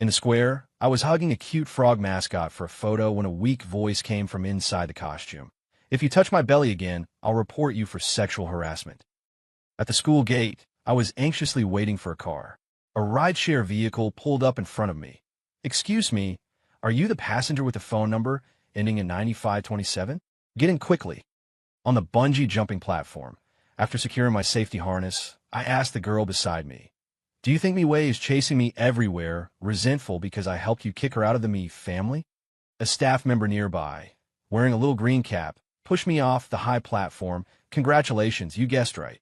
In the square, I was hugging a cute frog mascot for a photo when a weak voice came from inside the costume. If you touch my belly again, I'll report you for sexual harassment. At the school gate, I was anxiously waiting for a car. A rideshare vehicle pulled up in front of me. Excuse me, are you the passenger with the phone number ending in 9527? Get in quickly. On the bungee jumping platform, after securing my safety harness, I asked the girl beside me, "Do you think Wei is chasing me everywhere, resentful because I helped you kick her out of the me family?" A staff member nearby, wearing a little green cap, pushed me off the high platform. "Congratulations, you guessed right."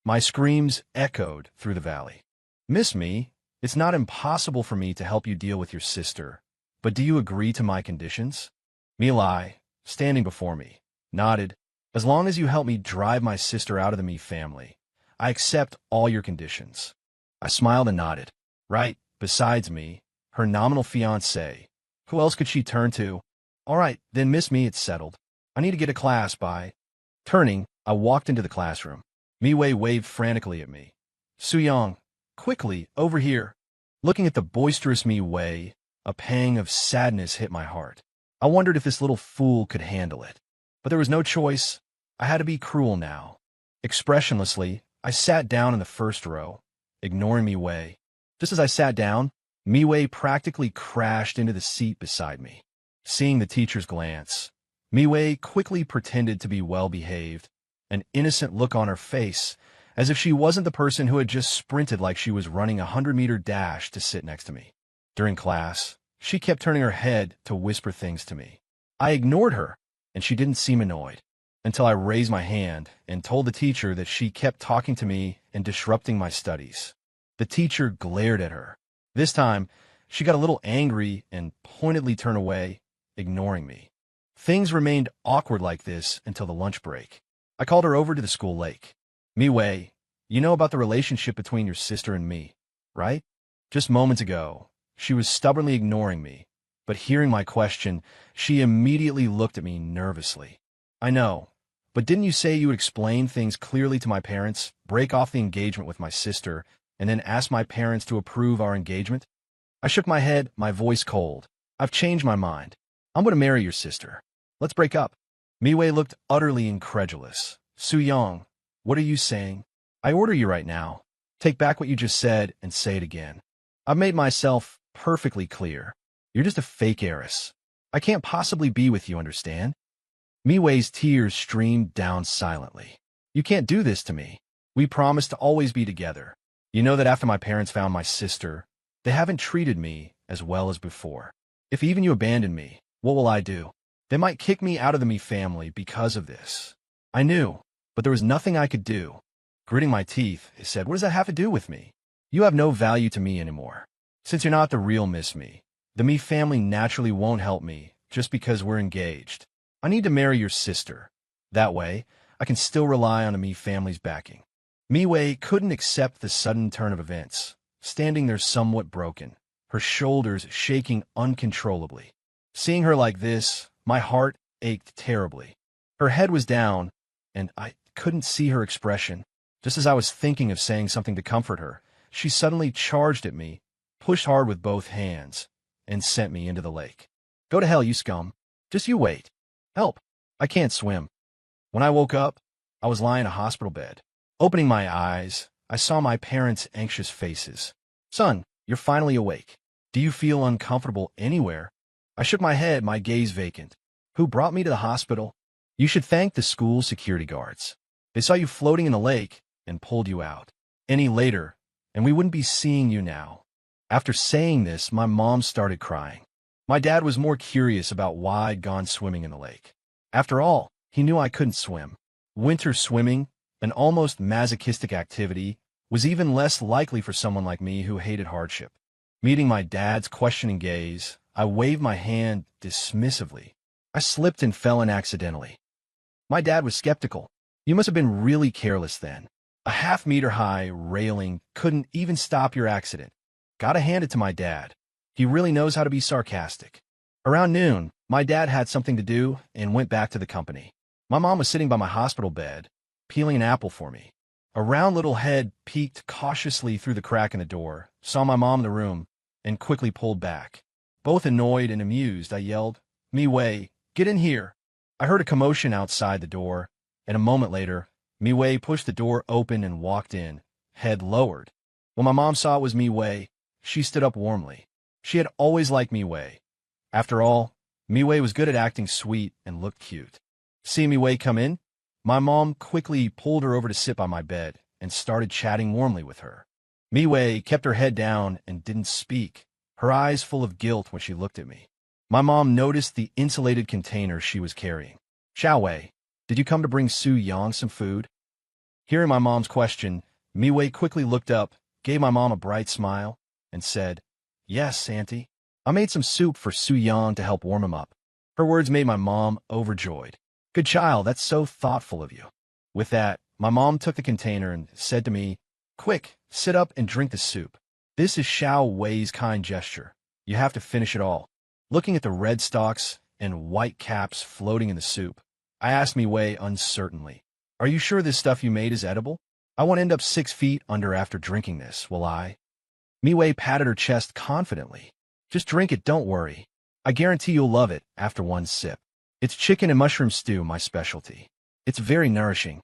My screams echoed through the valley. "Miss me, it's not impossible for me to help you deal with your sister, but do you agree to my conditions?" Milai, standing before me, nodded. "As long as you help me drive my sister out of the me family, I accept all your conditions." I smiled and nodded. Right, besides me, her nominal fiancé. Who else could she turn to? "All right, then miss me, it's settled. I need to get to class by." Turning, I walked into the classroom. Wei waved frantically at me. "Suyong, quickly, over here." Looking at the boisterous Wei, a pang of sadness hit my heart. I wondered if this little fool could handle it. But there was no choice. I had to be cruel now. Expressionlessly, I sat down in the first row, ignoring Wei. Just as I sat down, Wei practically crashed into the seat beside me. Seeing the teacher's glance, Wei quickly pretended to be well-behaved, an innocent look on her face, as if she wasn't the person who had just sprinted like she was running a 100-meter dash to sit next to me. During class, she kept turning her head to whisper things to me. I ignored her, and she didn't seem annoyed, until I raised my hand and told the teacher that she kept talking to me and disrupting my studies. The teacher glared at her. This time, she got a little angry and pointedly turned away, ignoring me. Things remained awkward like this until the lunch break. I called her over to the school lake. "Wei, you know about the relationship between your sister and me, right?" Just moments ago, she was stubbornly ignoring me, but hearing my question, she immediately looked at me nervously. "I know, but didn't you say you would explain things clearly to my parents, break off the engagement with my sister, and then ask my parents to approve our engagement?" I shook my head, my voice cold. "I've changed my mind. I'm going to marry your sister. Let's break up." Wei looked utterly incredulous. "Suyong, what are you saying? I order you right now. Take back what you just said and say it again. I've made myself perfectly clear. You're just a fake heiress. I can't possibly be with you, understand?" Wei's tears streamed down silently. "You can't do this to me. We promised to always be together. You know that after my parents found my sister, they haven't treated me as well as before. If even you abandon me, what will I do? They might kick me out of the me family because of this." I knew, but there was nothing I could do. Gritting my teeth, I said, "What does that have to do with me? You have no value to me anymore. Since you're not the real Miss Me, the me family naturally won't help me just because we're engaged. I need to marry your sister. That way, I can still rely on the me family's backing." Wei couldn't accept the sudden turn of events, standing there somewhat broken, her shoulders shaking uncontrollably. Seeing her like this, my heart ached terribly. Her head was down, and I couldn't see her expression. Just as I was thinking of saying something to comfort her, she suddenly charged at me, pushed hard with both hands, and sent me into the lake. "Go to hell, you scum. Just you wait. Help. I can't swim." When I woke up, I was lying in a hospital bed. Opening my eyes, I saw my parents' anxious faces. "Son, you're finally awake. Do you feel uncomfortable anywhere?" I shook my head, my gaze vacant. "Who brought me to the hospital?" "You should thank the school security guards. They saw you floating in the lake and pulled you out. Any later, and we wouldn't be seeing you now." After saying this, my mom started crying. My dad was more curious about why I'd gone swimming in the lake. After all, he knew I couldn't swim. Winter swimming, an almost masochistic activity, was even less likely for someone like me who hated hardship. Meeting my dad's questioning gaze, I waved my hand dismissively. I slipped and fell in accidentally. My dad was skeptical. "You must have been really careless then. A half-meter-high railing couldn't even stop your accident." Gotta hand it to my dad. He really knows how to be sarcastic. Around noon, my dad had something to do and went back to the company. My mom was sitting by my hospital bed, peeling an apple for me. A round little head peeked cautiously through the crack in the door, saw my mom in the room, and quickly pulled back. Both annoyed and amused, I yelled, "Mi-wei, get in here!" I heard a commotion outside the door, and a moment later, Mi-wei pushed the door open and walked in, head lowered. When my mom saw it was Mi-wei, she stood up warmly. She had always liked Mi-wei. After all, Mi-wei was good at acting sweet and looked cute. Seeing Mi-wei come in, my mom quickly pulled her over to sit by my bed and started chatting warmly with her. Mi-wei kept her head down and didn't speak, her eyes full of guilt when she looked at me. My mom noticed the insulated container she was carrying. "Xiaowei, did you come to bring Su Yang some food?" Hearing my mom's question, Mi-wei quickly looked up, gave my mom a bright smile, and said, "Yes, Auntie. I made some soup for Su Yang to help warm him up." Her words made my mom overjoyed. "Good child, that's so thoughtful of you." With that, my mom took the container and said to me, "Quick, sit up and drink the soup. This is Xiaowei's kind gesture. You have to finish it all." Looking at the red stalks and white caps floating in the soup, I asked Mi-wei uncertainly, "Are you sure this stuff you made is edible? I won't end up 6 feet under after drinking this, will I?" Mi-wei patted her chest confidently. "Just drink it, don't worry. I guarantee you'll love it after one sip. It's chicken and mushroom stew, my specialty. It's very nourishing."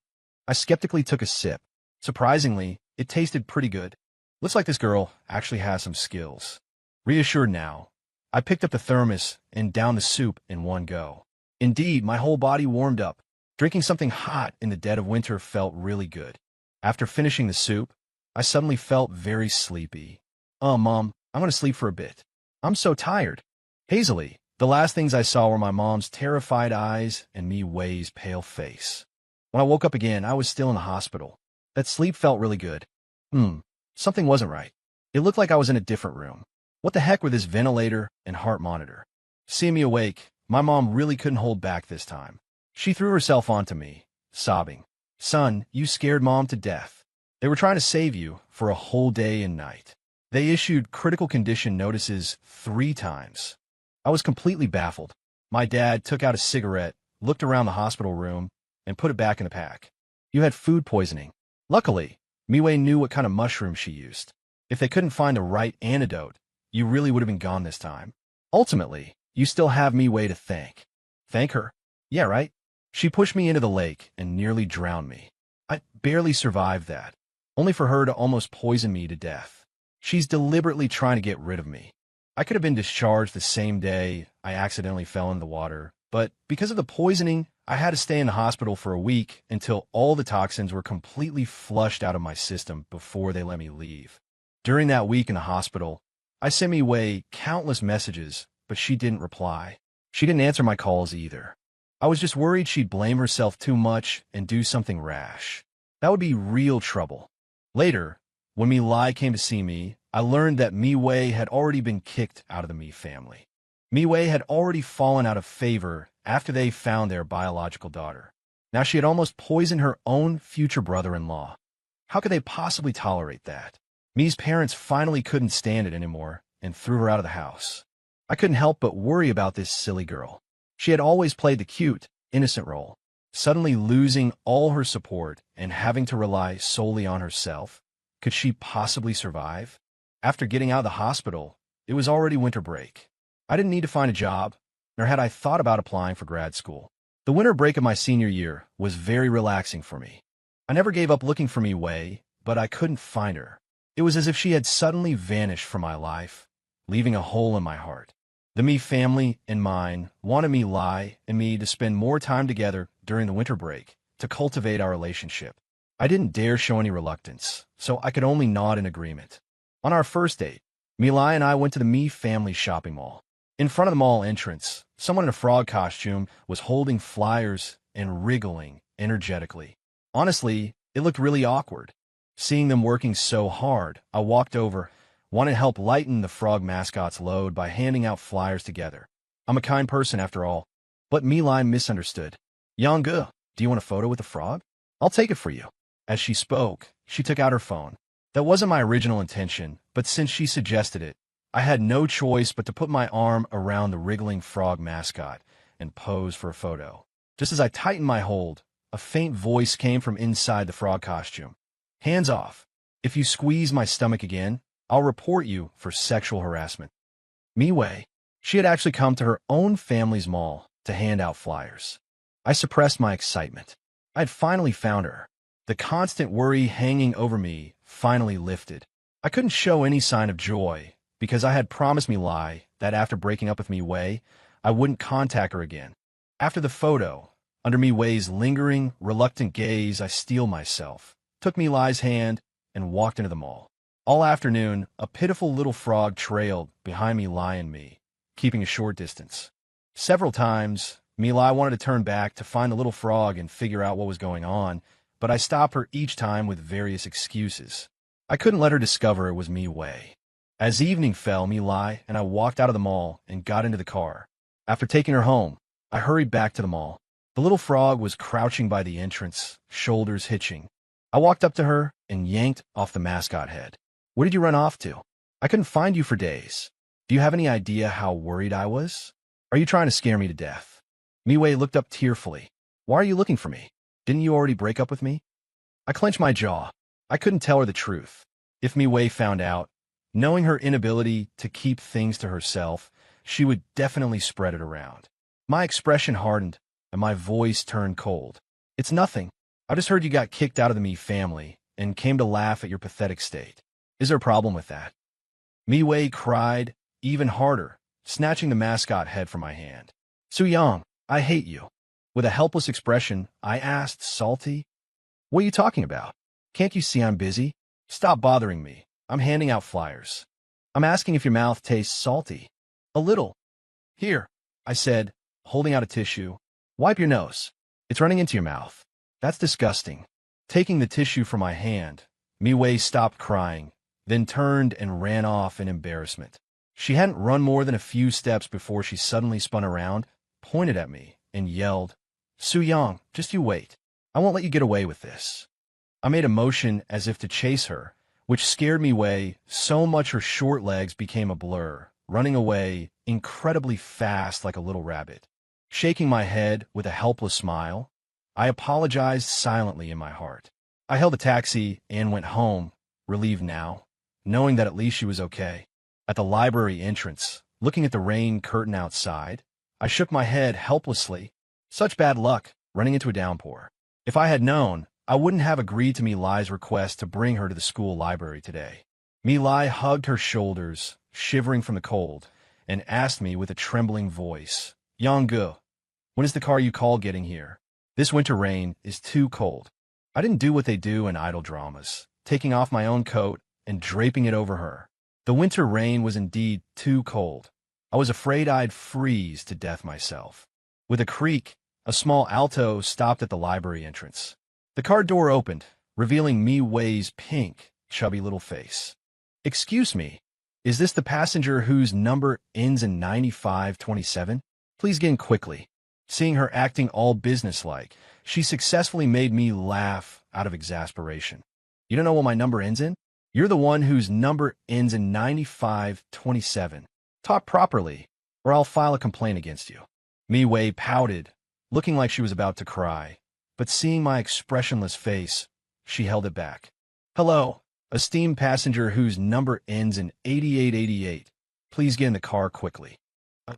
I skeptically took a sip. Surprisingly, it tasted pretty good. Looks like this girl actually has some skills. Reassured now, I picked up the thermos and downed the soup in one go. Indeed, my whole body warmed up. Drinking something hot in the dead of winter felt really good. After finishing the soup, I suddenly felt very sleepy. Mom, I'm going to sleep for a bit. I'm so tired." Hazily, the last things I saw were my mom's terrified eyes and Mi-wei's pale face. When I woke up again, I was still in the hospital. That sleep felt really good. Something wasn't right. It looked like I was in a different room. What the heck were this ventilator and heart monitor? Seeing me awake, my mom really couldn't hold back this time. She threw herself onto me, sobbing, "Son, you scared Mom to death. They were trying to save you for a whole day and night. They issued critical condition notices 3 times. I was completely baffled. My dad took out a cigarette, looked around the hospital room, and put it back in the pack. "You had food poisoning." Luckily, Mi-wei knew what kind of mushroom she used. If they couldn't find the right antidote, you really would have been gone this time. Ultimately, you still have Mi-wei to thank. Thank her? Yeah, right? She pushed me into the lake and nearly drowned me. I barely survived that, only for her to almost poison me to death. She's deliberately trying to get rid of me. I could have been discharged the same day I accidentally fell in the water, but because of the poisoning, I had to stay in the hospital for a week until all the toxins were completely flushed out of my system before they let me leave. During that week in the hospital, I sent Mi-wei countless messages, but she didn't reply. She didn't answer my calls either. I was just worried she'd blame herself too much and do something rash. That would be real trouble. Later, when Mi-lai came to see me, I learned that Mi-wei had already been kicked out of the Mi family. Mi-wei had already fallen out of favor after they found their biological daughter. Now she had almost poisoned her own future brother-in-law. How could they possibly tolerate that? Mi's parents finally couldn't stand it anymore and threw her out of the house. I couldn't help but worry about this silly girl. She had always played the cute, innocent role. Suddenly losing all her support and having to rely solely on herself, could she possibly survive? After getting out of the hospital, it was already winter break. I didn't need to find a job, nor had I thought about applying for grad school. The winter break of my senior year was very relaxing for me. I never gave up looking for Mi-wei, but I couldn't find her. It was as if she had suddenly vanished from my life, leaving a hole in my heart. The Mi family and mine wanted Mi-lai and me to spend more time together during the winter break to cultivate our relationship. I didn't dare show any reluctance, so I could only nod in agreement. On our first date, Mi-lai and I went to the Mi family shopping mall. In front of the mall entrance, someone in a frog costume was holding flyers and wriggling energetically. Honestly, it looked really awkward. Seeing them working so hard, I walked over, wanted to help lighten the frog mascot's load by handing out flyers together. I'm a kind person after all. But Mi-lai misunderstood. "Yang-ge, do you want a photo with the frog? I'll take it for you." As she spoke, she took out her phone. That wasn't my original intention, but since she suggested it, I had no choice but to put my arm around the wriggling frog mascot and pose for a photo. Just as I tightened my hold, a faint voice came from inside the frog costume. "Hands off. If you squeeze my stomach again, I'll report you for sexual harassment. Miwei. She had actually come to her own family's mall to hand out flyers. I suppressed my excitement. I had finally found her. The constant worry hanging over me finally lifted. I couldn't show any sign of joy because I had promised Milai that after breaking up with Miwei, I wouldn't contact her again. After the photo, under Miwei's lingering, reluctant gaze, I steeled myself, took Milai's hand, and walked into the mall. All afternoon, a pitiful little frog trailed behind Milai and me, keeping a short distance. Several times, Milai wanted to turn back to find the little frog and figure out what was going on, but I stopped her each time with various excuses. I couldn't let her discover it was Miwei. As evening fell, Milai and I walked out of the mall and got into the car. After taking her home, I hurried back to the mall. The little frog was crouching by the entrance, shoulders hitching. I walked up to her and yanked off the mascot head. Where did you run off to? I couldn't find you for days. Do you have any idea how worried I was? Are you trying to scare me to death? Miwei looked up tearfully. Why are you looking for me? Didn't you already break up with me? I clenched my jaw. I couldn't tell her the truth. If Miwei found out, knowing her inability to keep things to herself, she would definitely spread it around. My expression hardened, and my voice turned cold. It's nothing. I just heard you got kicked out of the Mi family and came to laugh at your pathetic state. Is there a problem with that? Miwei cried even harder, snatching the mascot head from my hand. Su-yang, I hate you. With a helpless expression, I asked, salty, what are you talking about? Can't you see I'm busy? Stop bothering me. I'm handing out flyers. I'm asking if your mouth tastes salty. A little. Here, I said, holding out a tissue. Wipe your nose. It's running into your mouth. That's disgusting. Taking the tissue from my hand, Miwei stopped crying, then turned and ran off in embarrassment. She hadn't run more than a few steps before she suddenly spun around, pointed at me, and yelled, Su-yang, just you wait. I won't let you get away with this. I made a motion as if to chase her, which scared Miwei so much her short legs became a blur, running away incredibly fast like a little rabbit. Shaking my head with a helpless smile, I apologized silently in my heart. I hailed a taxi and went home, relieved now, knowing that at least she was okay. At the library entrance, looking at the rain curtain outside, I shook my head helplessly. Such bad luck, running into a downpour. If I had known, I wouldn't have agreed to Milai's request to bring her to the school library today. Milai hugged her shoulders, shivering from the cold, and asked me with a trembling voice, Yang-gu, when is the car you call getting here? This winter rain is too cold. I didn't do what they do in idle dramas, taking off my own coat and draping it over her. The winter rain was indeed too cold. I was afraid I'd freeze to death myself. With a creak, a small Alto stopped at the library entrance. The car door opened, revealing Miwei's pink, chubby little face. Excuse me, is this the passenger whose number ends in 9527? Please get in quickly. Seeing her acting all businesslike, she successfully made me laugh out of exasperation. You don't know what my number ends in? You're the one whose number ends in 9527. Talk properly, or I'll file a complaint against you. Miwei pouted, looking like she was about to cry, but seeing my expressionless face, she held it back. Hello, esteemed passenger whose number ends in 8888. Please get in the car quickly.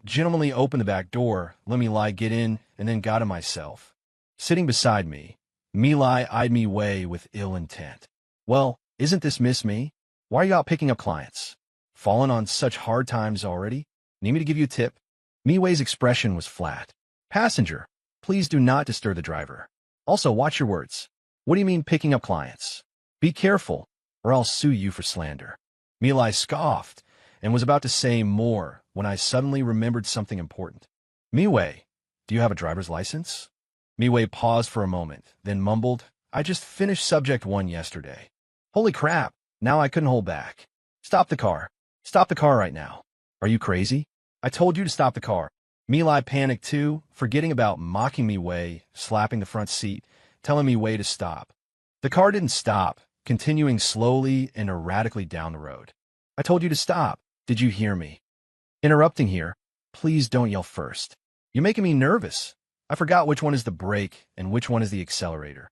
Gentlemanly opened the back door, let Milai get in, and then got in myself. Sitting beside me, Milai eyed Miwei with ill intent. Well, isn't this Miss Me? Why are you out picking up clients? Fallen on such hard times already? Need me to give you a tip? Miwei's expression was flat. Passenger, please do not disturb the driver. Also, watch your words. What do you mean picking up clients? Be careful, or I'll sue you for slander. Milai scoffed and was about to say more when I suddenly remembered something important. Miwei, do you have a driver's license? Miwei paused for a moment, then mumbled, I just finished subject 1 yesterday. Holy crap, now I couldn't hold back. Stop the car. Stop the car right now. Are you crazy? I told you to stop the car. Milai panicked too, forgetting about mocking Miwei, slapping the front seat, telling Miwei to stop. The car didn't stop, continuing slowly and erratically down the road. I told you to stop. Did you hear me? Interrupting here. Please don't yell first. You're making me nervous. I forgot which one is the brake and which one is the accelerator.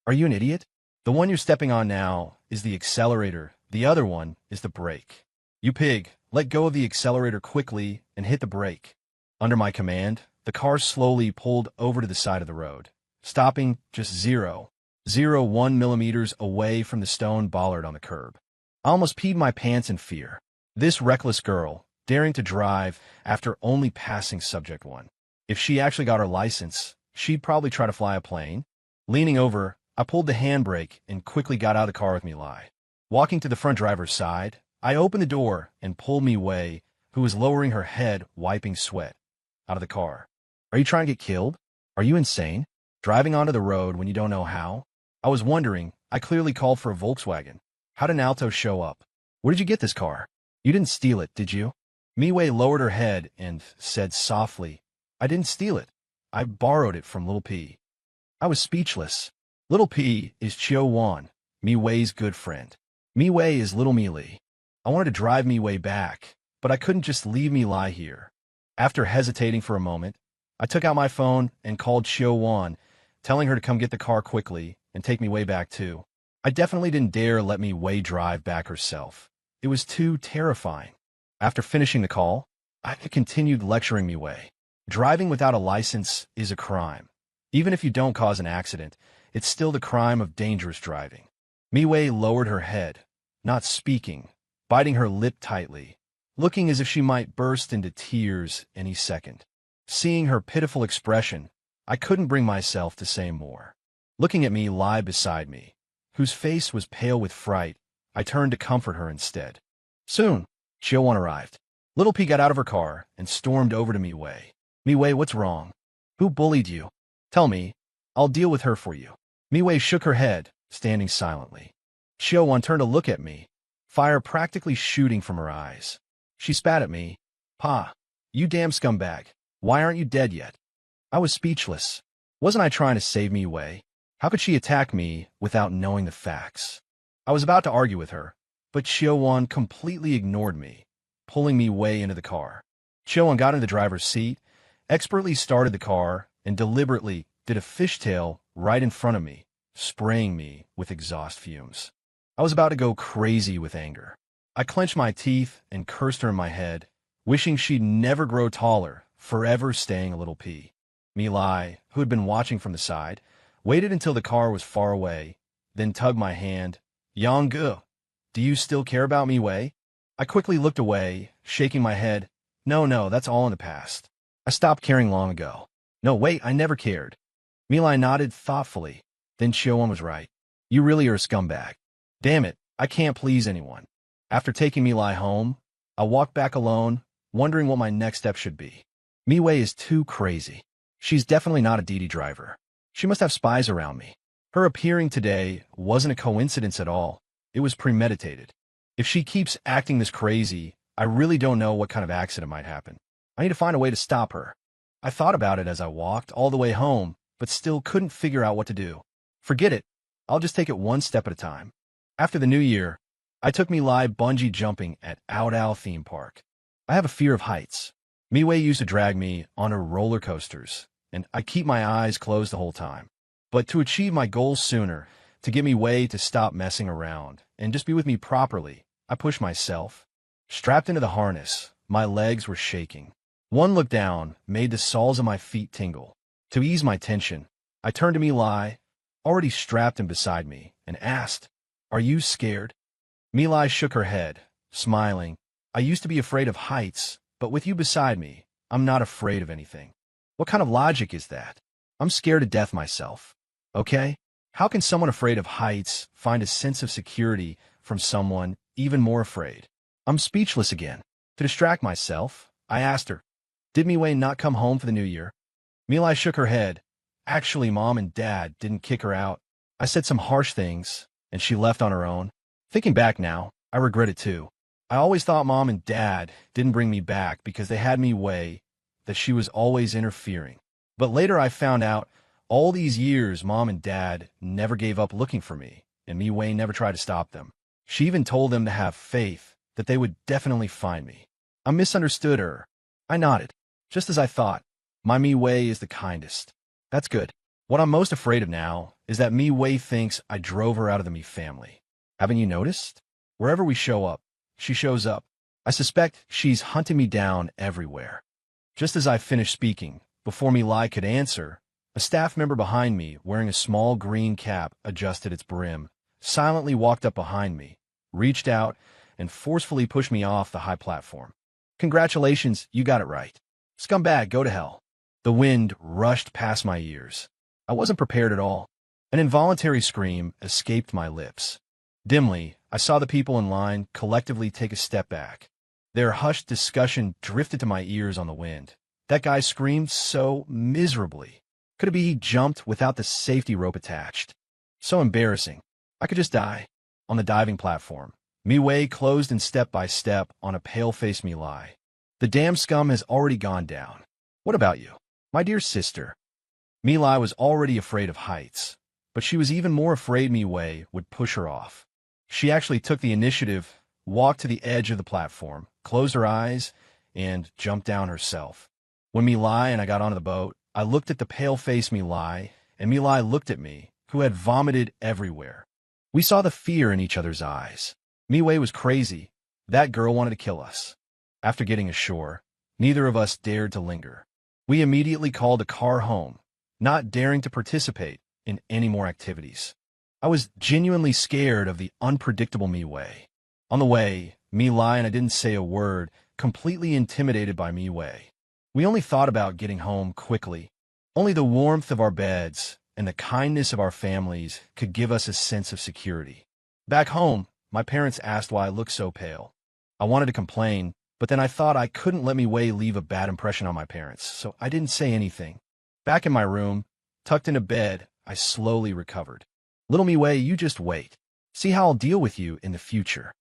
Are you an idiot? The one you're stepping on now is the accelerator, The other one is the brake. You pig, let go of the accelerator quickly and hit the brake. Under my command, the car slowly pulled over to the side of the road, stopping just 0.01 millimeters away from the stone bollard on the curb. I almost peed my pants in fear. This reckless girl, daring to drive after only passing Subject 1. If she actually got her license, she'd probably try to fly a plane. Leaning over, I pulled the handbrake and quickly got out of the car with me lie. Walking to the front driver's side, I opened the door and pulled me Wei, who was lowering her head, wiping sweat, out of the car. Are you trying to get killed? Are you insane? Driving onto the road when you don't know how? I was wondering. I clearly called for a Volkswagen. How did an Alto show up? Where did you get this car? You didn't steal it, did you? Miwei lowered her head and said softly, I didn't steal it. I borrowed it from Little P. I was speechless. Little P is Chiu Wan, Miwei's good friend. Miwei is Little Meili. I wanted to drive Miwei back, but I couldn't just leave me lie here. After hesitating for a moment, I took out my phone and called Chiu Wan, telling her to come get the car quickly and take me way back too. I definitely didn't dare let Miwei drive back herself. It was too terrifying. After finishing the call, I continued lecturing Miwei. Driving without a license is a crime. Even if you don't cause an accident, it's still the crime of dangerous driving. Miwei lowered her head, not speaking, biting her lip tightly, looking as if she might burst into tears any second. Seeing her pitiful expression, I couldn't bring myself to say more. Looking at me lie beside me, whose face was pale with fright, I turned to comfort her instead. Soon, Chiu-Wan arrived. Little P got out of her car and stormed over to Miwei. Miwei, what's wrong? Who bullied you? Tell me. I'll deal with her for you. Miwei shook her head, standing silently. Chiu-Wan turned to look at me, fire practically shooting from her eyes. She spat at me. Pa, you damn scumbag. Why aren't you dead yet? I was speechless. Wasn't I trying to save Miwei? How could she attack me without knowing the facts? I was about to argue with her, but Chiu-Wan completely ignored me, pulling me way into the car. Chiu-Wan got into the driver's seat, expertly started the car, and deliberately did a fishtail right in front of me, spraying me with exhaust fumes. I was about to go crazy with anger. I clenched my teeth and cursed her in my head, wishing she'd never grow taller, forever staying a Little P. Milai, who had been watching from the side, waited until the car was far away, then tugged my hand. Yang-gu, do you still care about Miwei? I quickly looked away, shaking my head. No, that's all in the past. I stopped caring long ago. No, wait, I never cared. Milai nodded thoughtfully. Then Chiu-Wan was right. You really are a scumbag. Damn it, I can't please anyone. After taking Milai home, I walked back alone, wondering what my next step should be. Miwei is too crazy. She's definitely not a DD driver. She must have spies around me. Her appearing today wasn't a coincidence at all. It was premeditated. If she keeps acting this crazy, I really don't know what kind of accident might happen. I need to find a way to stop her. I thought about it as I walked all the way home, but still couldn't figure out what to do. Forget it. I'll just take it one step at a time. After the new year, I took Milai bungee jumping at Out Owl theme park. I have a fear of heights. Miwei used to drag me on her roller coasters, and I keep my eyes closed the whole time. But to achieve my goals sooner, to get Miwei to stop messing around and just be with me properly, I pushed myself. Strapped into the harness, my legs were shaking. One look down made the soles of my feet tingle. To ease my tension, I turned to Milai, already strapped and beside me, and asked, Are you scared? Milai shook her head, smiling. I used to be afraid of heights, but with you beside me, I'm not afraid of anything. What kind of logic is that? I'm scared to death myself. Okay? How can someone afraid of heights find a sense of security from someone even more afraid? I'm speechless again. To distract myself, I asked her, Did Miwei not come home for the new year? Milai shook her head. Actually, Mom and Dad didn't kick her out. I said some harsh things, and she left on her own. Thinking back now, I regret it too. I always thought Mom and Dad didn't bring me back because they had Miwei, that she was always interfering. But later I found out all these years Mom and Dad never gave up looking for me, and Miwei never tried to stop them. She even told them to have faith that they would definitely find me. I misunderstood her. I nodded. Just as I thought. My Miwei is the kindest. That's good. What I'm most afraid of now is that Miwei thinks I drove her out of the Mi family. Haven't you noticed? Wherever we show up, she shows up. I suspect she's hunting me down everywhere. Just as I finished speaking, before Mi Lai could answer, a staff member behind me, wearing a small green cap adjusted its brim, silently walked up behind me, reached out, and forcefully pushed me off the high platform. Congratulations, you got it right. Scumbag, go to hell. The wind rushed past my ears. I wasn't prepared at all. An involuntary scream escaped my lips. Dimly, I saw the people in line collectively take a step back. Their hushed discussion drifted to my ears on the wind. That guy screamed so miserably. Could it be he jumped without the safety rope attached? So embarrassing. I could just die. On the diving platform, Mi Wei closed in step by step on a pale-faced Mi Lai. The damn scum has already gone down. What about you? My dear sister. Mi Lai was already afraid of heights, but she was even more afraid Mi Wei would push her off. She actually took the initiative, walked to the edge of the platform, closed her eyes, and jumped down herself. When Mi Lai and I got onto the boat, I looked at the pale-faced Mi Lai, and Mi Lai looked at me, who had vomited everywhere. We saw the fear in each other's eyes. Mi Wei was crazy. That girl wanted to kill us. After getting ashore, neither of us dared to linger. We immediately called a car home, not daring to participate in any more activities. I was genuinely scared of the unpredictable Mi Wei. On the way, Mi Lai and I didn't say a word, completely intimidated by Mi Wei. We only thought about getting home quickly. Only the warmth of our beds and the kindness of our families could give us a sense of security. Back home, my parents asked why I looked so pale. I wanted to complain, but then I thought I couldn't let Mi Wei leave a bad impression on my parents, so I didn't say anything. Back in my room, tucked into bed, I slowly recovered. Little Mi Wei, you just wait. See how I'll deal with you in the future.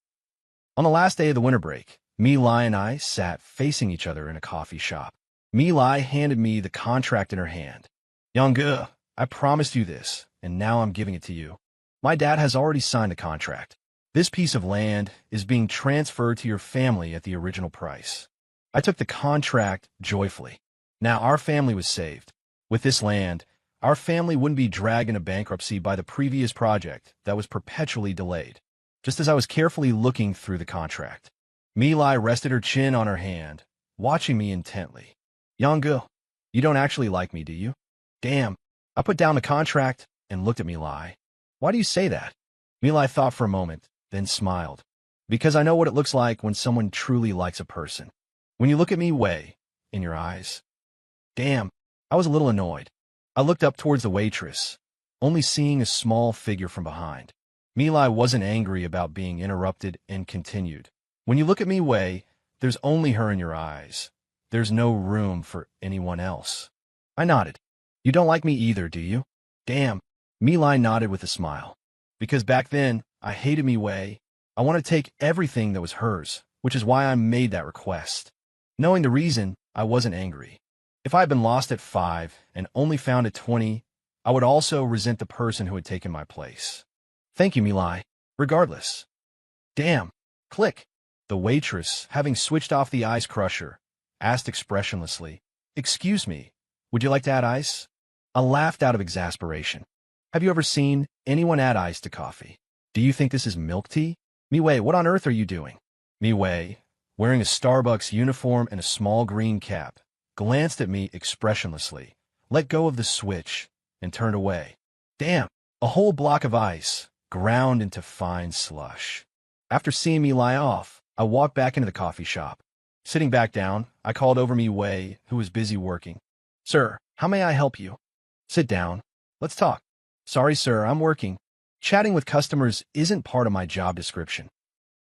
On the last day of the winter break, Mi Lai and I sat facing each other in a coffee shop. Mi Lai handed me the contract in her hand. Young-ge, I promised you this, and now I'm giving it to you. My dad has already signed the contract. This piece of land is being transferred to your family at the original price. I took the contract joyfully. Now our family was saved. With this land, our family wouldn't be dragged into bankruptcy by the previous project that was perpetually delayed. Just as I was carefully looking through the contract, Mi Lai rested her chin on her hand, watching me intently. Young-ge, you don't actually like me, do you? Damn. I put down the contract and looked at Mi Lai. Why do you say that? Mi Lai thought for a moment, then smiled. Because I know what it looks like when someone truly likes a person. When you look at Mi Wei, in your eyes. Damn, I was a little annoyed. I looked up towards the waitress, only seeing a small figure from behind. Mi Lai wasn't angry about being interrupted and continued. When you look at Mi Wei, there's only her in your eyes. There's no room for anyone else. I nodded. You don't like me either, do you? Damn. Mi Lai nodded with a smile. Because back then, I hated Mi Wei. I wanted to take everything that was hers, which is why I made that request. Knowing the reason, I wasn't angry. If I had been lost at 5 and only found at 20, I would also resent the person who had taken my place. Thank you, Mi Lai. Regardless. Damn. Click. The waitress, having switched off the ice crusher, asked expressionlessly, Excuse me, would you like to add ice? I laughed out of exasperation. Have you ever seen anyone add ice to coffee? Do you think this is milk tea? Mi Wei, what on earth are you doing? Mi Wei, wearing a Starbucks uniform and a small green cap, glanced at me expressionlessly, let go of the switch, and turned away. Damn, a whole block of ice, ground into fine slush. After seeing Mi Lai off, I walked back into the coffee shop. Sitting back down, I called over Mi Wei, who was busy working. Sir, how may I help you? Sit down. Let's talk. Sorry, sir, I'm working. Chatting with customers isn't part of my job description.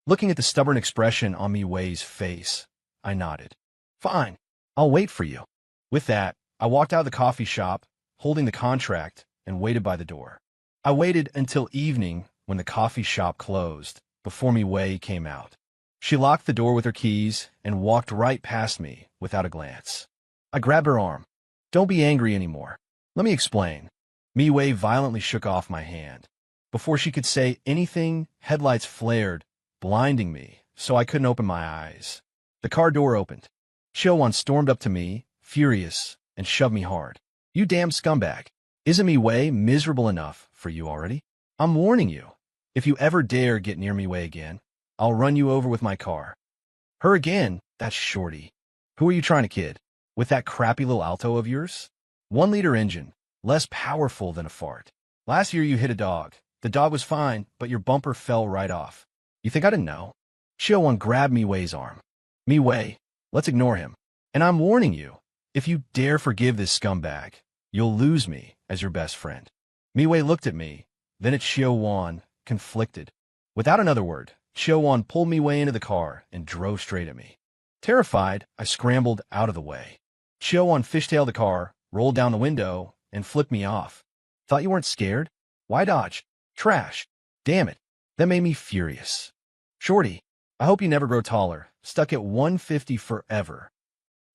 Looking at the stubborn expression on Mi Wei's face, I nodded. Fine. I'll wait for you. With that, I walked out of the coffee shop, holding the contract, and waited by the door. I waited until evening when the coffee shop closed, before Mi Wei came out. She locked the door with her keys and walked right past me without a glance. I grabbed her arm. Don't be angry anymore. Let me explain. Mi Wei violently shook off my hand. Before she could say anything, headlights flared, blinding me, so I couldn't open my eyes. The car door opened. Chilwan stormed up to me, furious, and shoved me hard. You damn scumbag. Isn't Mi Wei miserable enough for you already? I'm warning you. If you ever dare get near Mi Wei again, I'll run you over with my car. Her again? That's Shorty. Who are you trying to kid? With that crappy little Alto of yours? 1-liter engine, less powerful than a fart. Last year you hit a dog. The dog was fine, but your bumper fell right off. You think I didn't know? Shio-won grabbed Mi-wei's arm. Mi-wei, let's ignore him. And I'm warning you, if you dare forgive this scumbag, you'll lose me as your best friend. Mi-wei looked at me, then at Shio-won, conflicted. Without another word, Shio-won pulled Mi-wei into the car and drove straight at me. Terrified, I scrambled out of the way. Shio-won fishtailed the car, rolled down the window, and flipped me off. Thought you weren't scared? Why dodge? Trash. Damn it. That made me furious. Shorty, I hope you never grow taller, stuck at 150 forever.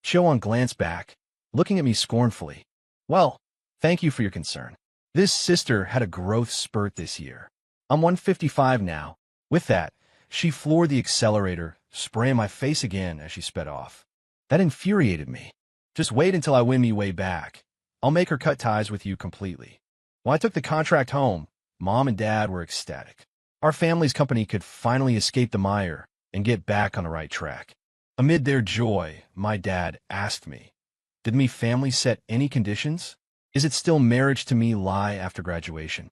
Shio-won glanced back, looking at me scornfully. Well, thank you for your concern. This sister had a growth spurt this year. I'm 155 now. With that, she floored the accelerator, spraying my face again as she sped off. That infuriated me. Just wait until I win Mi-wei back. I'll make her cut ties with you completely. When I took the contract home, Mom and Dad were ecstatic. Our family's company could finally escape the mire and get back on the right track. Amid their joy, my dad asked me, did me family set any conditions? Is it still marriage to me Lai after graduation?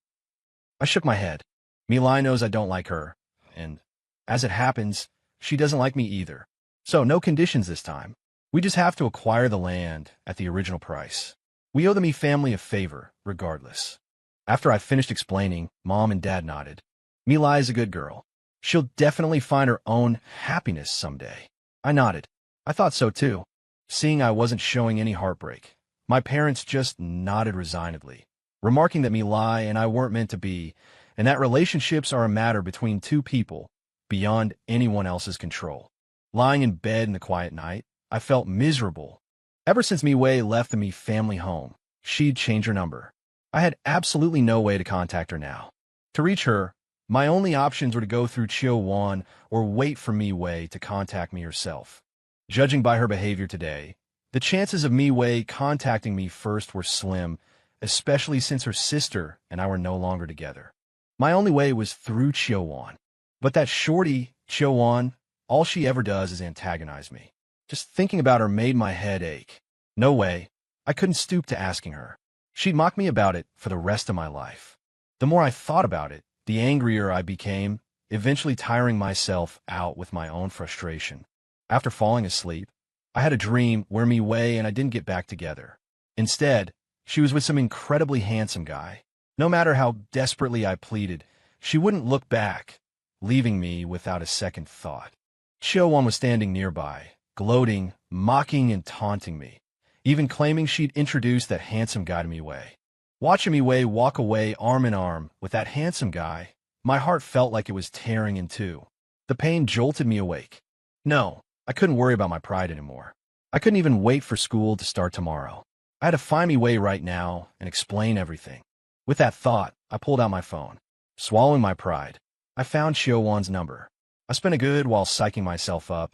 I shook my head. Me Lai knows I don't like her, and, as it happens, she doesn't like me either. So no conditions this time. We just have to acquire the land at the original price. We owe the Me family a favor, regardless. After I finished explaining, Mom and Dad nodded. Me Lai is a good girl. She'll definitely find her own happiness someday. I nodded. I thought so too. Seeing I wasn't showing any heartbreak, my parents just nodded resignedly, remarking that Me Lai and I weren't meant to be, and that relationships are a matter between two people, beyond anyone else's control. Lying in bed in the quiet night, I felt miserable. Ever since Mi-wei left the Me family home, she'd changed her number. I had absolutely no way to contact her now. To reach her, my only options were to go through Chio-won or wait for Mi-wei to contact me herself. Judging by her behavior today, the chances of Mi-wei contacting me first were slim, especially since her sister and I were no longer together. My only way was through Chio-won. But that shorty, Chio-won, all she ever does is antagonize me. Just thinking about her made my head ache. No way. I couldn't stoop to asking her. She'd mock me about it for the rest of my life. The more I thought about it, the angrier I became, eventually tiring myself out with my own frustration. After falling asleep, I had a dream where Mi-wei and I didn't get back together. Instead, she was with some incredibly handsome guy. No matter how desperately I pleaded, she wouldn't look back, leaving me without a second thought. Chio-won was standing nearby, gloating, mocking, and taunting me, even claiming she'd introduced that handsome guy to Mi-wei. Watching Mi-wei walk away arm in arm with that handsome guy, my heart felt like it was tearing in two. The pain jolted me awake. No, I couldn't worry about my pride anymore. I couldn't even wait for school to start tomorrow. I had to find Mi-wei right now and explain everything. With that thought, I pulled out my phone. Swallowing my pride, I found Chio-won's number. I spent a good while psyching myself up,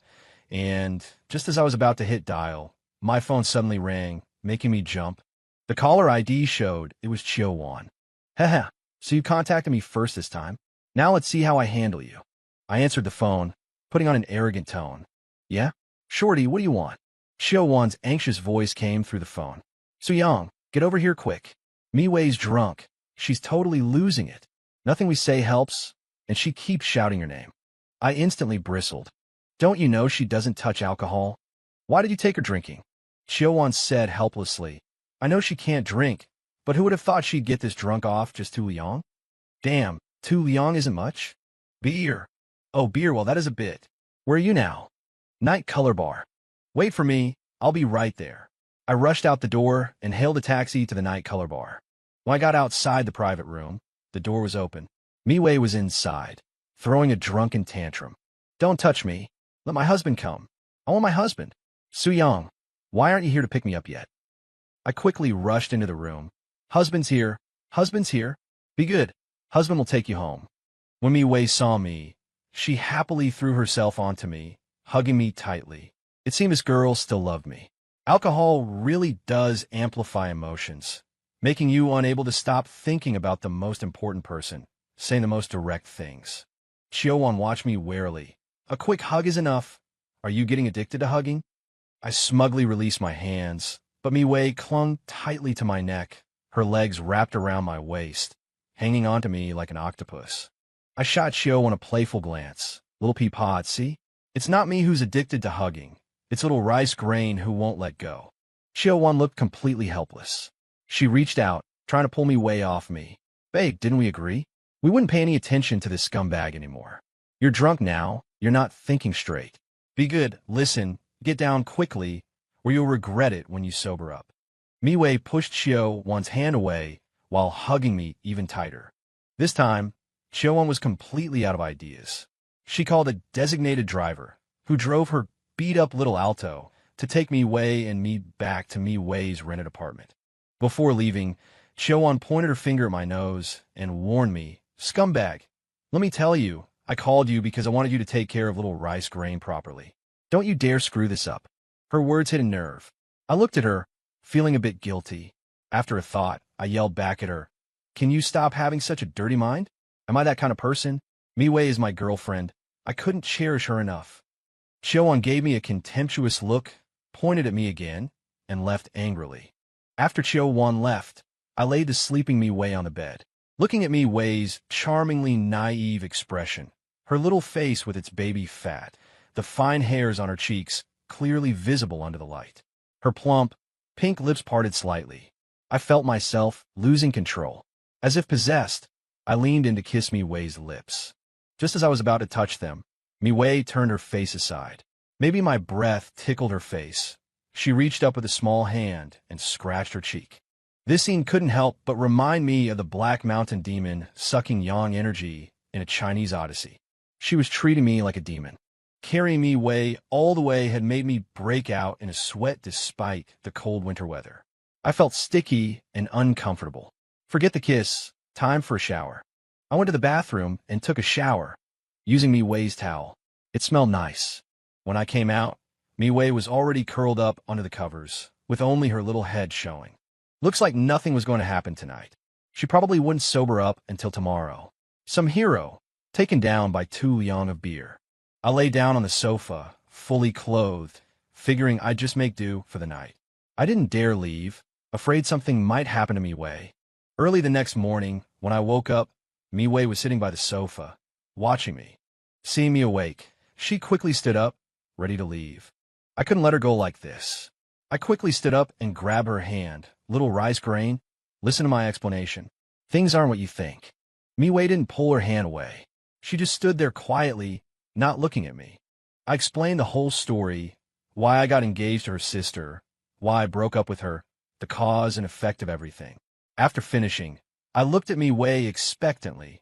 and just as I was about to hit dial, my phone suddenly rang, making me jump. The caller ID showed it was Chio-won. Haha, so you contacted me first this time. Now let's see how I handle you. I answered the phone, putting on an arrogant tone. Yeah? Shorty, what do you want? Chio-won's anxious voice came through the phone. So-young, get over here quick. Mi-wei's drunk. She's totally losing it. Nothing we say helps, and she keeps shouting your name. I instantly bristled. Don't you know she doesn't touch alcohol? Why did you take her drinking? Chio-won said helplessly. I know she can't drink, but who would have thought she'd get this drunk off just too young? Damn, too young isn't much? Beer. Oh, beer, well that is a bit. Where are you now? Night Color Bar. Wait for me, I'll be right there. I rushed out the door and hailed a taxi to the Night Color Bar. When I got outside the private room, the door was open. Mi-wei was inside, throwing a drunken tantrum. Don't touch me. Let my husband come. I want my husband. Su-young, why aren't you here to pick me up yet? I quickly rushed into the room. Husband's here. Husband's here. Be good. Husband will take you home. When Mi-wei saw me, she happily threw herself onto me, hugging me tightly. It seemed this girl still loved me. Alcohol really does amplify emotions, making you unable to stop thinking about the most important person, saying the most direct things. Chio-won watched me warily. A quick hug is enough. Are you getting addicted to hugging? I smugly released my hands, but Mi-wei clung tightly to my neck, her legs wrapped around my waist, hanging onto me like an octopus. I shot Chio-won a playful glance. Little peapod, see? It's not me who's addicted to hugging. It's little rice grain who won't let go. Chio-won looked completely helpless. She reached out, trying to pull me way off me. Babe, didn't we agree? We wouldn't pay any attention to this scumbag anymore. You're drunk now. You're not thinking straight. Be good, listen, get down quickly, or you'll regret it when you sober up. Mi-wei pushed Chio-won's hand away while hugging me even tighter. This time, Chio-won was completely out of ideas. She called a designated driver, who drove her beat-up little Alto to take Mi-wei and me back to Mi-wei's rented apartment. Before leaving, Chio-won pointed her finger at my nose and warned me, "Scumbag, let me tell you, I called you because I wanted you to take care of little rice grain properly. Don't you dare screw this up." Her words hit a nerve. I looked at her, feeling a bit guilty. After a thought, I yelled back at her, "Can you stop having such a dirty mind? Am I that kind of person? Mi-wei is my girlfriend. I couldn't cherish her enough." Chio-won gave me a contemptuous look, pointed at me again, and left angrily. After Chio-won left, I laid the sleeping Mi-wei on the bed, looking at Mi-wei's charmingly naive expression, her little face with its baby fat, the fine hairs on her cheeks clearly visible under the light. Her plump, pink lips parted slightly. I felt myself losing control. As if possessed, I leaned in to kiss Mi-wei's lips. Just as I was about to touch them, Mi-wei turned her face aside. Maybe my breath tickled her face. She reached up with a small hand and scratched her cheek. This scene couldn't help but remind me of the Black Mountain demon sucking yang energy in a Chinese odyssey. She was treating me like a demon. Carrying me away all the way had made me break out in a sweat despite the cold winter weather. I felt sticky and uncomfortable. Forget the kiss, time for a shower. I went to the bathroom and took a shower, using Mi-wei's towel. It smelled nice. When I came out, Mi-wei was already curled up under the covers, with only her little head showing. Looks like nothing was going to happen tonight. She probably wouldn't sober up until tomorrow. Some hero, taken down by 2 yang of beer. I lay down on the sofa, fully clothed, figuring I'd just make do for the night. I didn't dare leave, afraid something might happen to Mi-wei. Early the next morning, when I woke up, Mi-wei was sitting by the sofa, watching me. Seeing me awake, she quickly stood up, ready to leave. I couldn't let her go like this. I quickly stood up and grabbed her hand. "Little rice grain, listen to my explanation. Things aren't what you think." Mi-wei didn't pull her hand away. She just stood there quietly, not looking at me. I explained the whole story, why I got engaged to her sister, why I broke up with her, the cause and effect of everything. After finishing, I looked at Mi-wei expectantly,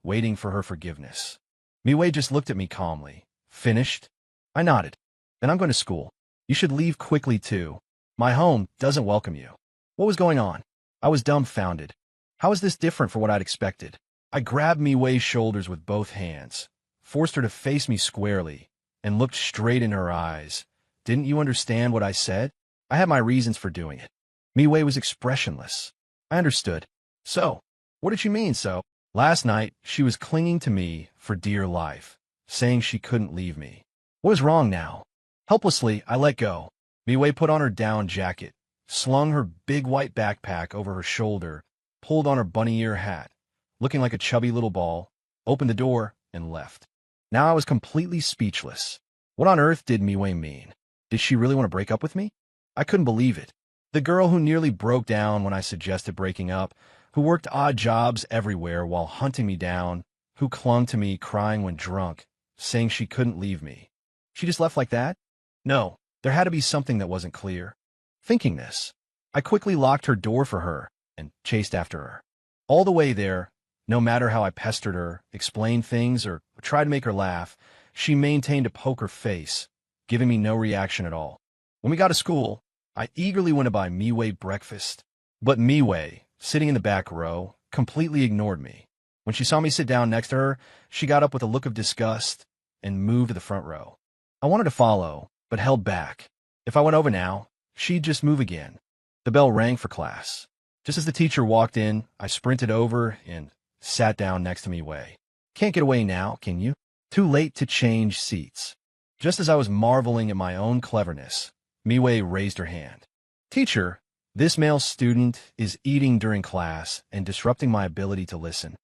waiting for her forgiveness. Mi-wei just looked at me calmly. "Finished?" I nodded. "Then I'm going to school. You should leave quickly too. My home doesn't welcome you." What was going on? I was dumbfounded. How was this different from what I'd expected? I grabbed Mi-wei's shoulders with both hands, forced her to face me squarely, and looked straight in her eyes. "Didn't you understand what I said? I had my reasons for doing it." Mi-wei was expressionless. I understood. "So, what did she mean, so?" Last night, she was clinging to me for dear life, saying she couldn't leave me. What was wrong now? Helplessly, I let go. Mi-wei put on her down jacket, slung her big white backpack over her shoulder, pulled on her bunny ear hat, looking like a chubby little ball, opened the door, and left. Now I was completely speechless. What on earth did Mi-wei mean? Did she really want to break up with me? I couldn't believe it. The girl who nearly broke down when I suggested breaking up, who worked odd jobs everywhere while hunting me down, who clung to me crying when drunk, saying she couldn't leave me. She just left like that? No, there had to be something that wasn't clear. Thinking this, I quickly locked her door for her and chased after her. All the way there, no matter how I pestered her, explained things, or tried to make her laugh, she maintained a poker face, giving me no reaction at all. When we got to school, I eagerly went to buy Mi-wei breakfast. But Mi-wei, sitting in the back row, completely ignored me. When she saw me sit down next to her, she got up with a look of disgust and moved to the front row. I wanted to follow, but held back. If I went over now, she'd just move again. The bell rang for class. Just as the teacher walked in, I sprinted over and sat down next to Mi-wei. Can't get away now, can you? Too late to change seats. Just as I was marveling at my own cleverness, Miwei raised her hand. Teacher, this male student is eating during class and disrupting my ability to listen.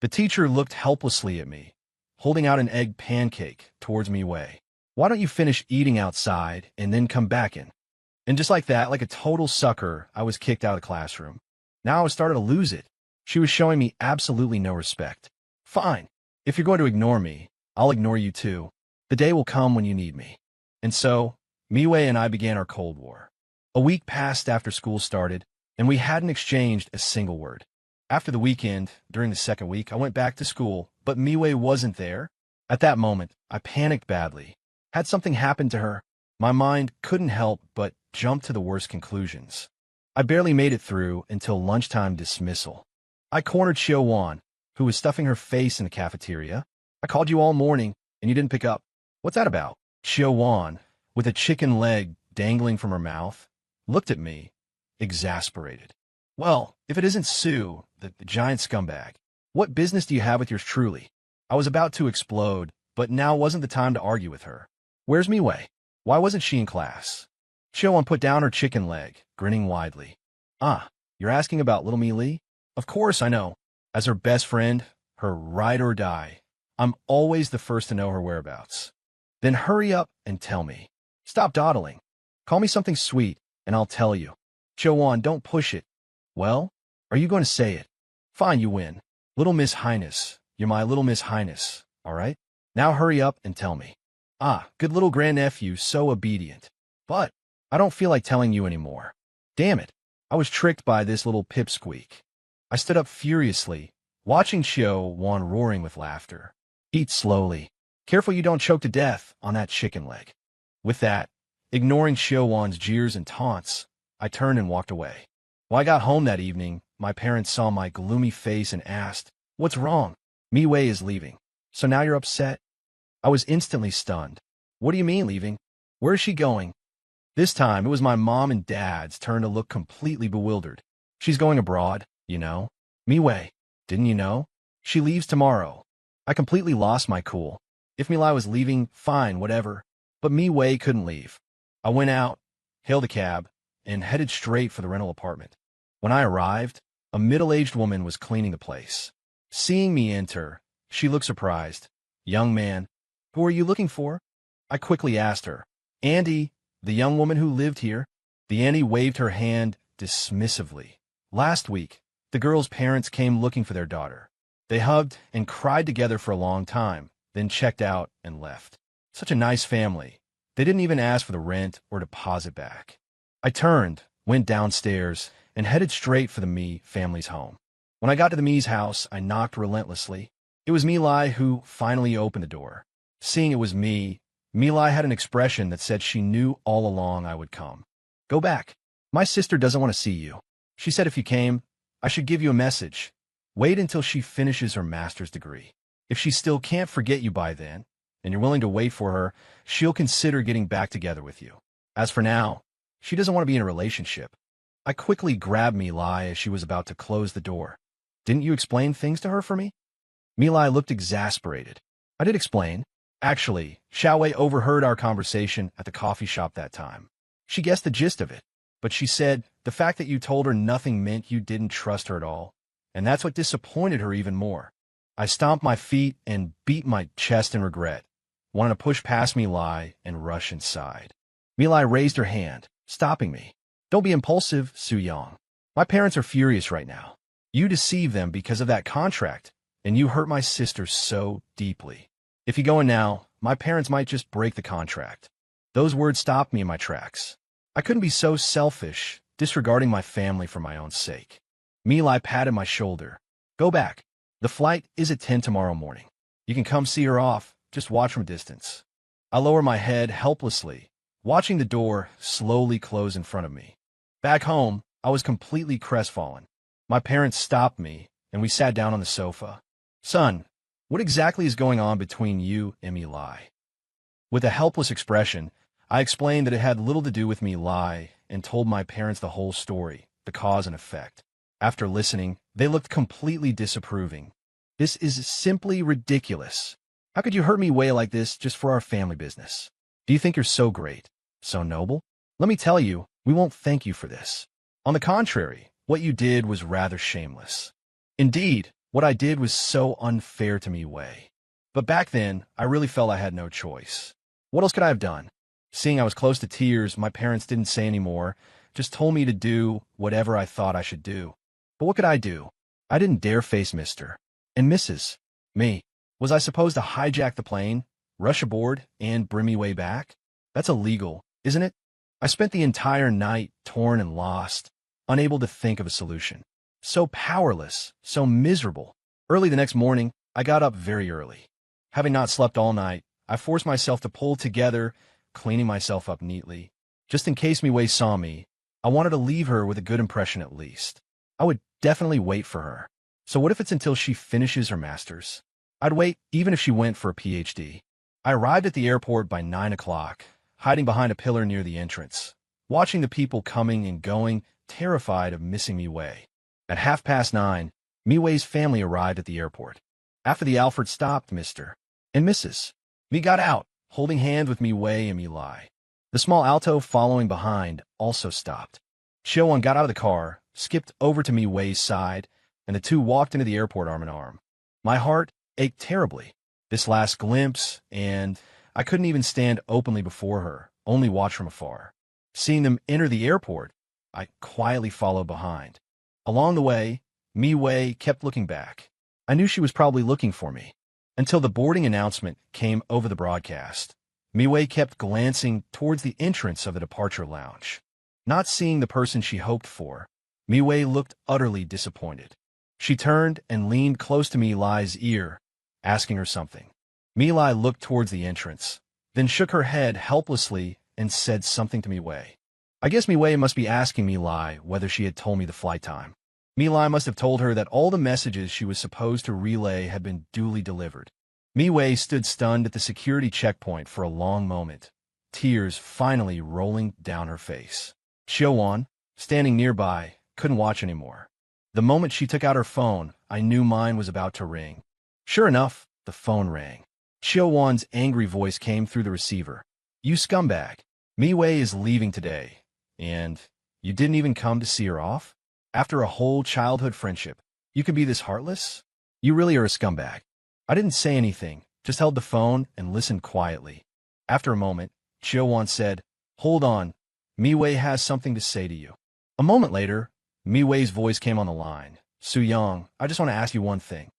The teacher looked helplessly at me, holding out an egg pancake towards Miwei. Why don't you finish eating outside and then come back in? And just like that, like a total sucker, I was kicked out of the classroom. Now I was starting to lose it. She was showing me absolutely no respect. Fine. If you're going to ignore me, I'll ignore you too. The day will come when you need me. And so, Miwei and I began our Cold War. A week passed after school started, and we hadn't exchanged a single word. After the weekend, during the second week, I went back to school, but Miwei wasn't there. At that moment, I panicked badly. Had something happened to her? My mind couldn't help but jump to the worst conclusions. I barely made it through until lunchtime dismissal. I cornered Xiao, who was stuffing her face in the cafeteria. I called you all morning, and you didn't pick up. What's that about? Xiao, with a chicken leg dangling from her mouth, looked at me, exasperated. Well, if it isn't Sue, the giant scumbag, what business do you have with yours truly? I was about to explode, but now wasn't the time to argue with her. Where's Miwei? Why wasn't she in class? Xiao put down her chicken leg, grinning widely. Ah, you're asking about little Mi Li? Of course I know. As her best friend, her ride or die, I'm always the first to know her whereabouts. Then hurry up and tell me. Stop dawdling. Call me something sweet, and I'll tell you. Xiao, don't push it. Well, are you going to say it? Fine, you win. Little Miss Highness, you're my little Miss Highness, all right? Now hurry up and tell me. Ah, good little grandnephew, so obedient. But I don't feel like telling you anymore. Damn it, I was tricked by this little pipsqueak. I stood up furiously, watching Xiao roaring with laughter. Eat slowly. Careful you don't choke to death on that chicken leg. With that, ignoring Xiao jeers and taunts, I turned and walked away. When I got home that evening, my parents saw my gloomy face and asked, "What's wrong? Miwei is leaving. So now you're upset?" I was instantly stunned. What do you mean leaving? Where is she going? This time, it was my mom and dad's turn to look completely bewildered. She's going abroad, you know. Miwei, didn't you know? She leaves tomorrow. I completely lost my cool. If Mi Li was leaving, fine, whatever. But Miwei couldn't leave. I went out, hailed a cab, and headed straight for the rental apartment. When I arrived, a middle-aged woman was cleaning the place. Seeing me enter, she looked surprised. Young man, who are you looking for? I quickly asked her. Andy, the young woman who lived here. The auntie waved her hand dismissively. Last week, the girl's parents came looking for their daughter. They hugged and cried together for a long time, then checked out and left. Such a nice family. They didn't even ask for the rent or deposit back. I turned, went downstairs, and headed straight for the Mi family's home. When I got to the Mi's house, I knocked relentlessly. It was Mi Li who finally opened the door. Seeing it was me, Mi Li had an expression that said she knew all along I would come. Go back. My sister doesn't want to see you. She said if you came, I should give you a message. Wait until she finishes her master's degree. If she still can't forget you by then, and you're willing to wait for her, she'll consider getting back together with you. As for now, she doesn't want to be in a relationship. I quickly grabbed Mi Li as she was about to close the door. Didn't you explain things to her for me? Mi Li looked exasperated. I did explain. Actually, Xiaowei overheard our conversation at the coffee shop that time. She guessed the gist of it, but she said the fact that you told her nothing meant you didn't trust her at all, and that's what disappointed her even more. I stomped my feet and beat my chest in regret, wanting to push past Mi Li and rush inside. Mi Li raised her hand, stopping me. Don't be impulsive, Su Yang. My parents are furious right now. You deceived them because of that contract, and you hurt my sister so deeply. If you go in now, my parents might just break the contract. Those words stopped me in my tracks. I couldn't be so selfish, disregarding my family for my own sake. Mi Li patted my shoulder. Go back. The flight is at 10 tomorrow morning. You can come see her off, just watch from a distance. I lower my head helplessly, watching the door slowly close in front of me. Back home, I was completely crestfallen. My parents stopped me, and we sat down on the sofa. Son, what exactly is going on between you and Mi Li? With a helpless expression, I explained that it had little to do with Mi Li and told my parents the whole story, the cause and effect. After listening, they looked completely disapproving. This is simply ridiculous. How could you hurt me way like this just for our family business? Do you think you're so great, so noble? Let me tell you, we won't thank you for this. On the contrary, what you did was rather shameless. Indeed, what I did was so unfair to me way. But back then, I really felt I had no choice. What else could I have done? Seeing I was close to tears, my parents didn't say any more, just told me to do whatever I thought I should do. But what could I do? I didn't dare face Mr. and Mrs. Me. Was I supposed to hijack the plane, rush aboard, and bring me way back? That's illegal, isn't it? I spent the entire night torn and lost, unable to think of a solution. So powerless, so miserable. Early the next morning, I got up very early. Having not slept all night, I forced myself to pull together, cleaning myself up neatly. Just in case Miwei saw me, I wanted to leave her with a good impression at least. I would definitely wait for her. So what if it's until she finishes her master's? I'd wait even if she went for a PhD. I arrived at the airport by 9 o'clock, hiding behind a pillar near the entrance, watching the people coming and going, terrified of missing Miwei. At 9:30, Miwei's family arrived at the airport. After the Alfred stopped, Mr. and Mrs. Me got out, holding hands with Miwei and Milai. The small Alto following behind also stopped. Xiaowon got out of the car, skipped over to Miwei's side, and the two walked into the airport arm in arm. My heart ached terribly. This last glimpse, and I couldn't even stand openly before her, only watch from afar. Seeing them enter the airport, I quietly followed behind. Along the way, Miwei kept looking back. I knew she was probably looking for me. Until the boarding announcement came over the broadcast, Miwei kept glancing towards the entrance of the departure lounge. Not seeing the person she hoped for, Miwei looked utterly disappointed. She turned and leaned close to Milai's ear, asking her something. Milai looked towards the entrance, then shook her head helplessly and said something to Miwei. I guess Miwei must be asking Milai whether she had told me the flight time. Milai must have told her that all the messages she was supposed to relay had been duly delivered. Miwei stood stunned at the security checkpoint for a long moment, tears finally rolling down her face. Xiaowon, standing nearby, couldn't watch anymore. The moment she took out her phone, I knew mine was about to ring. Sure enough, the phone rang. Xiaowon's angry voice came through the receiver. You scumbag. Miwei is leaving today, and you didn't even come to see her off? After a whole childhood friendship, you can be this heartless? You really are a scumbag. I didn't say anything, just held the phone and listened quietly. After a moment, Xiaowon said, Hold on, Miwei has something to say to you. A moment later, Miwei's voice came on the line. Su-yang, I just want to ask you one thing.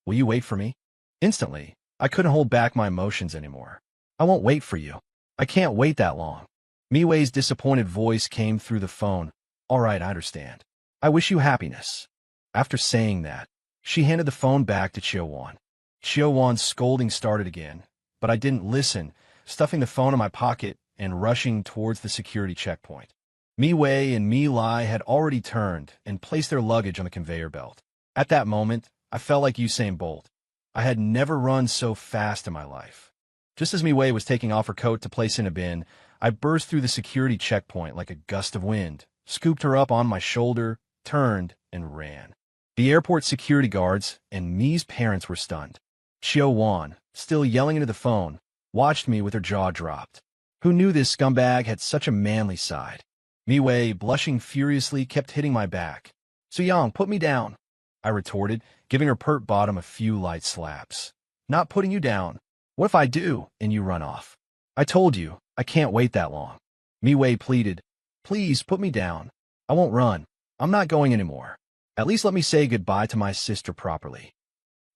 Will you wait for me? Instantly, I couldn't hold back my emotions anymore. I won't wait for you. I can't wait that long. Miwei's disappointed voice came through the phone. All right, I understand. I wish you happiness. After saying that, she handed the phone back to Xiaowon. Xiaowon's scolding started again, but I didn't listen, stuffing the phone in my pocket and rushing towards the security checkpoint. Miwei and Milai had already turned and placed their luggage on the conveyor belt. At that moment, I felt like Usain Bolt. I had never run so fast in my life. Just as Miwei was taking off her coat to place in a bin, I burst through the security checkpoint like a gust of wind, scooped her up on my shoulder, turned, and ran. The airport security guards and Mi's parents were stunned. Xiaowon, still yelling into the phone, watched me with her jaw dropped. Who knew this scumbag had such a manly side? Miwei, blushing furiously, kept hitting my back. Su-yang, put me down, I retorted, giving her pert bottom a few light slaps. Not putting you down. What if I do, and you run off? I told you, I can't wait that long. Miwei pleaded. Please, put me down. I won't run. I'm not going anymore. At least let me say goodbye to my sister properly.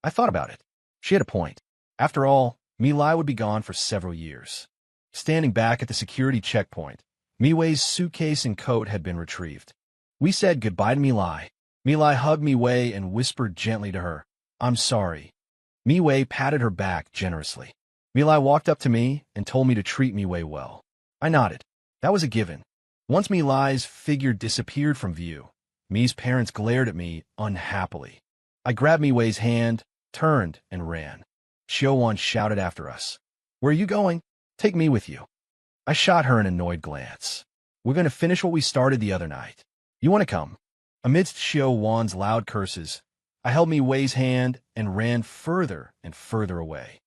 I thought about it. She had a point. After all, Milai would be gone for several years. Standing back at the security checkpoint, Miwei's suitcase and coat had been retrieved. We said goodbye to Milai. Milai hugged Miwei and whispered gently to her, I'm sorry. Miwei patted her back generously. Milai walked up to me and told me to treat Miwei well. I nodded. That was a given. Once Milai's figure disappeared from view, Mi's parents glared at me unhappily. I grabbed Miwei's hand, turned, and ran. Xiaowon shouted after us. Where are you going? Take me with you. I shot her an annoyed glance. We're going to finish what we started the other night. You want to come? Amidst Xiaowon's loud curses, I held me Wei's hand and ran further and further away.